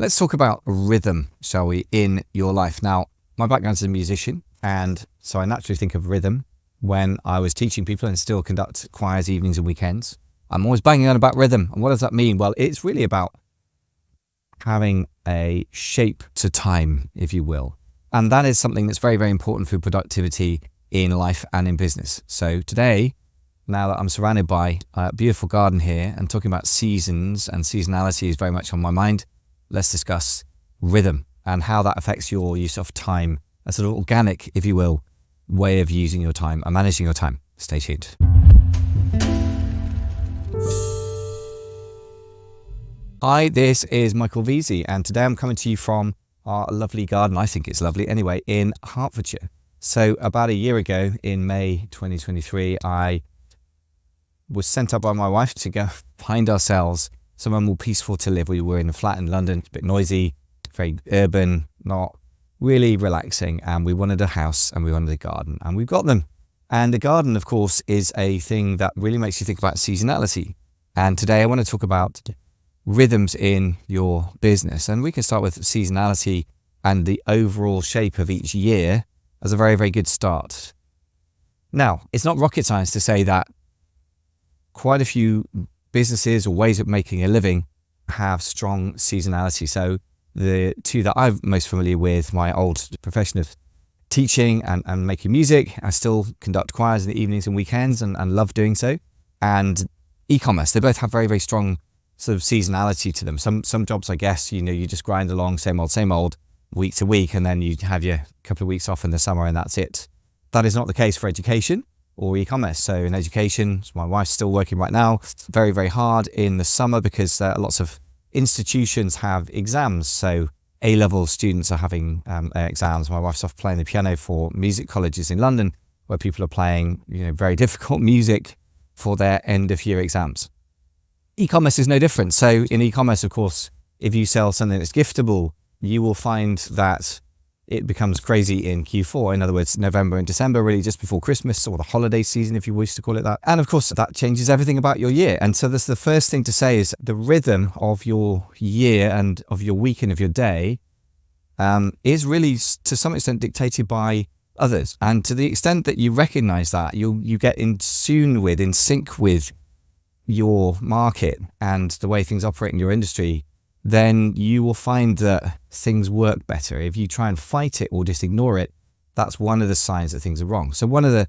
Let's talk about rhythm, shall we, in your life. Now, my background is a musician, and so I naturally think of rhythm when I was teaching people and still conduct choirs evenings and weekends. I'm always banging on about rhythm. And what does that mean? Well, it's really about having a shape to time, if you will. And that is something that's very, very important for productivity in life and in business. So today, now that I'm surrounded by a beautiful garden here and talking about seasons, and seasonality is very much on my mind, let's discuss rhythm and how that affects your use of time. A sort of organic, if you will, way of using your time and managing your time. Stay tuned. Hi, this is Michael Veazey, and today I'm coming to you from our lovely garden, I think it's lovely anyway, in Hertfordshire. So about a year ago, in May 2023, I was sent up by my wife to go find ourselves somewhere more peaceful to live. We were in a flat in London, a bit noisy, very urban, not really relaxing, and we wanted a house and we wanted a garden, and we've got them. And the garden, of course, is a thing that really makes you think about seasonality. And today I want to talk about rhythms in your business, and we can start with seasonality and the overall shape of each year as a very, very good start. Now, it's not rocket science to say that quite a few businesses or ways of making a living have strong seasonality. So the two that I'm most familiar with, my old profession of teaching and making music, I still conduct choirs in the evenings and weekends and love doing so, and e-commerce. They both have very, very strong sort of seasonality to them. Some jobs, I guess, you just grind along, same old, week to week, and then you have your couple of weeks off in the summer and that's it. That is not the case for education or e-commerce. So in education, my wife's still working right now, very, very hard in the summer because lots of institutions have exams. So A-level students are having exams. My wife's off playing the piano for music colleges in London, where people are playing very difficult music for their end of year exams. E-commerce is no different. So in e-commerce, of course, if you sell something that's giftable, you will find that it becomes crazy in Q4. In other words, November and December, really just before Christmas, or the holiday season, if you wish to call it that. And of course, that changes everything about your year. And so that's the first thing to say, is the rhythm of your year and of your week and of your day is really to some extent dictated by others. And to the extent that you recognize that, you get in sync with your market and the way things operate in your industry, then you will find that things work better. If you try and fight it or just ignore it, that's one of the signs that things are wrong. So one of the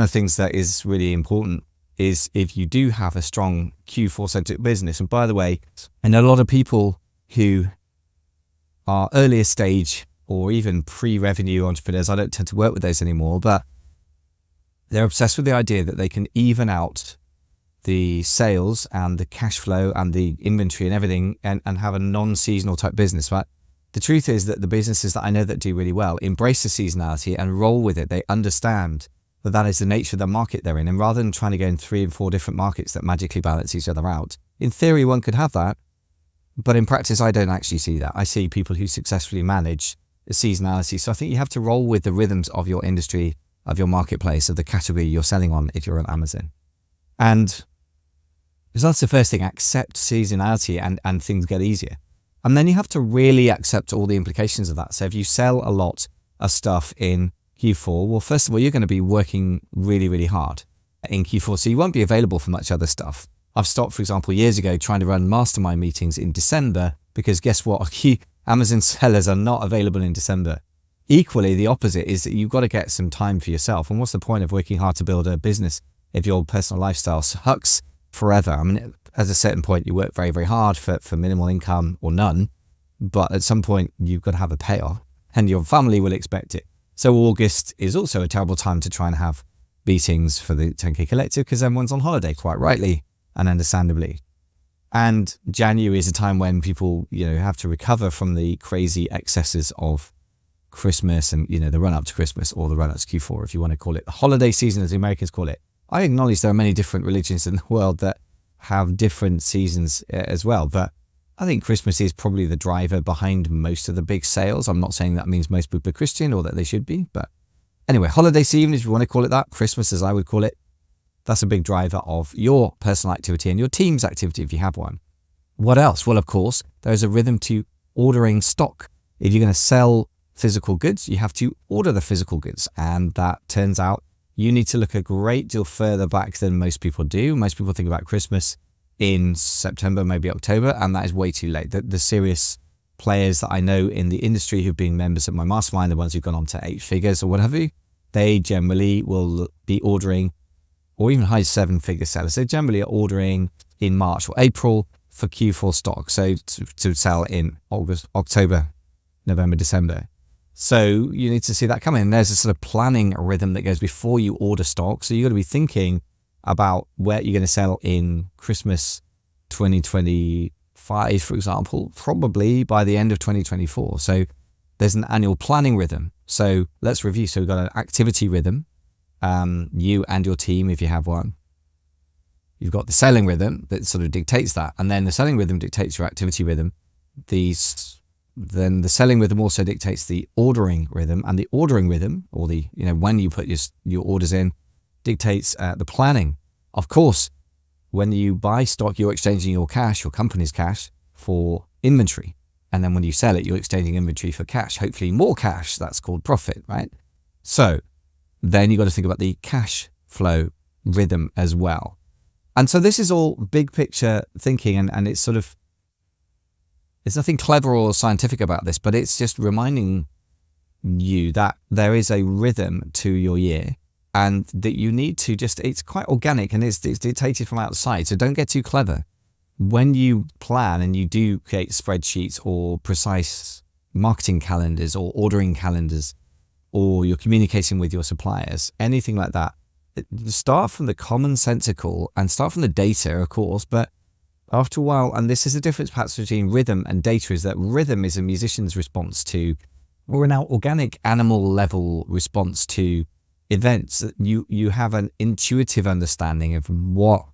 things that is really important is if you do have a strong Q4 centric business. And by the way, I know a lot of people who are earlier stage or even pre-revenue entrepreneurs. I don't tend to work with those anymore, but they're obsessed with the idea that they can even out the sales and the cash flow and the inventory and everything and have a non-seasonal type business, right? The truth is that the businesses that I know that do really well embrace the seasonality and roll with it. They understand that that is the nature of the market they're in. And rather than trying to go in 3 and 4 different markets that magically balance each other out, in theory, one could have that. But in practice, I don't actually see that. I see people who successfully manage the seasonality. So I think you have to roll with the rhythms of your industry, of your marketplace, of the category you're selling on if you're on Amazon. And so that's the first thing, accept seasonality and things get easier. And then you have to really accept all the implications of that. So if you sell a lot of stuff in Q4, well, first of all, you're going to be working really, really hard in Q4. So you won't be available for much other stuff. I've stopped, for example, years ago trying to run mastermind meetings in December because guess what? Amazon sellers are not available in December. Equally, the opposite is that you've got to get some time for yourself. And what's the point of working hard to build a business if your personal lifestyle sucks forever? I mean, at a certain point, you work very, very hard for minimal income or none, but at some point you've got to have a payoff and your family will expect it. So August is also a terrible time to try and have meetings for the 10K Collective because everyone's on holiday, quite rightly and understandably. And January is a time when people, have to recover from the crazy excesses of Christmas and, the run up to Christmas, or the run up to Q4, if you want to call it the holiday season, as the Americans call it. I acknowledge there are many different religions in the world that have different seasons as well, but I think Christmas is probably the driver behind most of the big sales. I'm not saying that means most people are Christian or that they should be, but anyway, holiday season, if you want to call it that, Christmas as I would call it, that's a big driver of your personal activity and your team's activity if you have one. What else? Well, of course, there's a rhythm to ordering stock. If you're going to sell physical goods, you have to order the physical goods. And that turns out you need to look a great deal further back than most people do. Most people think about Christmas in September, maybe October, and that is way too late. The serious players that I know in the industry who've been members of my mastermind, the ones who've gone on to 8 figures or whatever, they generally will be ordering, or even high 7-figure sellers, they generally are ordering in March or April for Q4 stock. So to sell in August, October, November, December. So you need to see that coming. And there's a sort of planning rhythm that goes before you order stock. So you've got to be thinking about where you're going to sell in Christmas 2025, for example, probably by the end of 2024. So there's an annual planning rhythm. So let's review. So we've got an activity rhythm, you and your team, if you have one. You've got the selling rhythm that sort of dictates that. And then the selling rhythm dictates your activity rhythm. Then the selling rhythm also dictates the ordering rhythm, and the ordering rhythm, or the, when you put your orders in, dictates the planning. Of course, when you buy stock, you're exchanging your cash, your company's cash, for inventory. And then when you sell it, you're exchanging inventory for cash, hopefully more cash. That's called profit, right? So then you've got to think about the cash flow rhythm as well. And so this is all big picture thinking, and it's sort of, there's nothing clever or scientific about this, but it's just reminding you that there is a rhythm to your year, and that you need to it's quite organic, and it's dictated from outside. So don't get too clever. When you plan and you do create spreadsheets or precise marketing calendars or ordering calendars, or you're communicating with your suppliers, anything like that, start from the commonsensical and start from the data, of course, but after a while, and this is the difference perhaps between rhythm and data, is that rhythm is a musician's response to, or an organic animal level response to events. You have an intuitive understanding of what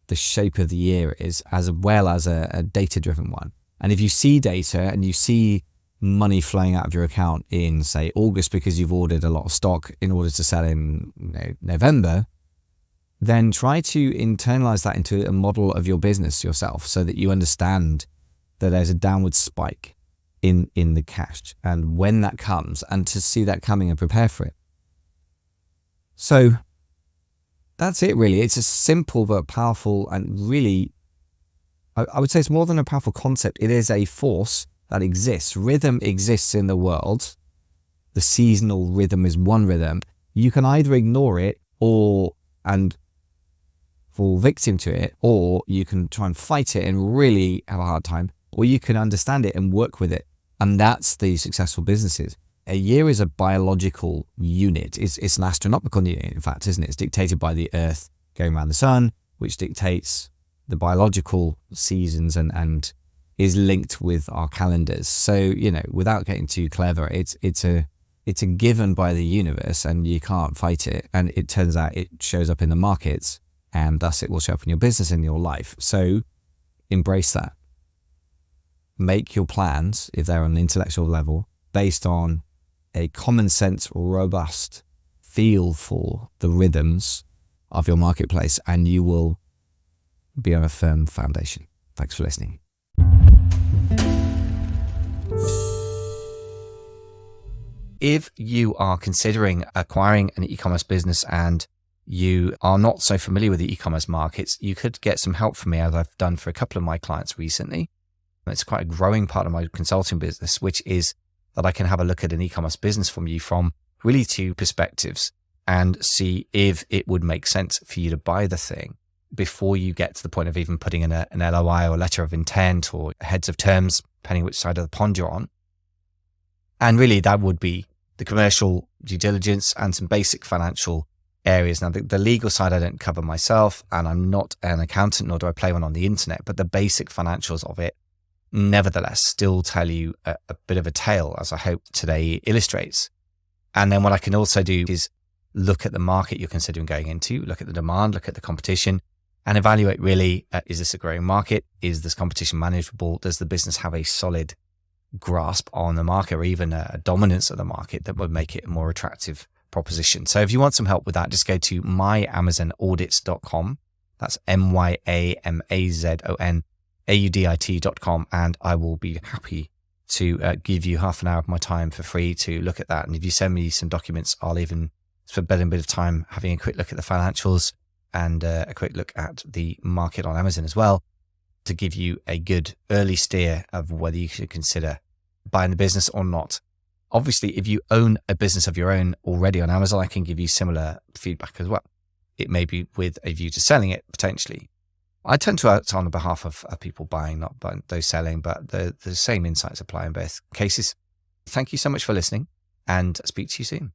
the shape of the year is, as well as a data-driven one. And if you see data and you see money flowing out of your account in, say, August because you've ordered a lot of stock in order to sell in November, then try to internalize that into a model of your business yourself, so that you understand that there's a downward spike in the cash, and when that comes, and to see that coming and prepare for it. So that's it, really. It's a simple but powerful, and really, I would say it's more than a powerful concept. It is a force that exists. Rhythm exists in the world. The seasonal rhythm is one rhythm. You can either ignore it and fall victim to it, or you can try and fight it and really have a hard time, or you can understand it and work with it. And that's the successful businesses. A year is a biological unit. It's an astronomical unit, in fact, isn't it? It's dictated by the Earth going around the sun, which dictates the biological seasons and is linked with our calendars. So, without getting too clever, it's a given by the universe, and you can't fight it. And it turns out it shows up in the markets, and thus it will show up in your business and your life. So embrace that. Make your plans, if they're on an intellectual level, based on a common sense, robust feel for the rhythms of your marketplace, and you will be on a firm foundation. Thanks for listening. If you are considering acquiring an e-commerce business and you are not so familiar with the e-commerce markets, you could get some help from me, as I've done for a couple of my clients recently. It's quite a growing part of my consulting business, which is that I can have a look at an e-commerce business from you from really two perspectives and see if it would make sense for you to buy the thing before you get to the point of even putting in an LOI or letter of intent or heads of terms, depending which side of the pond you're on. And really, that would be the commercial due diligence and some basic financial areas. Now, the legal side I don't cover myself, and I'm not an accountant, nor do I play one on the internet, but the basic financials of it nevertheless still tell you a bit of a tale, as I hope today illustrates. And then what I can also do is look at the market you're considering going into, look at the demand, look at the competition, and evaluate really, is this a growing market? Is this competition manageable? Does the business have a solid grasp on the market, or even a dominance of the market that would make it a more attractive proposition? So if you want some help with that, just go to myamazonaudits.com. That's myamazonaudit.com, and I will be happy to give you half an hour of my time for free to look at that. And if you send me some documents, I'll even spend a bit of time having a quick look at the financials and a quick look at the market on Amazon as well, to give you a good early steer of whether you should consider buying the business or not. Obviously, if you own a business of your own already on Amazon, I can give you similar feedback as well. It may be with a view to selling it potentially. I tend to act on behalf of people buying, not by those selling, but the same insights apply in both cases. Thank you so much for listening, and speak to you soon.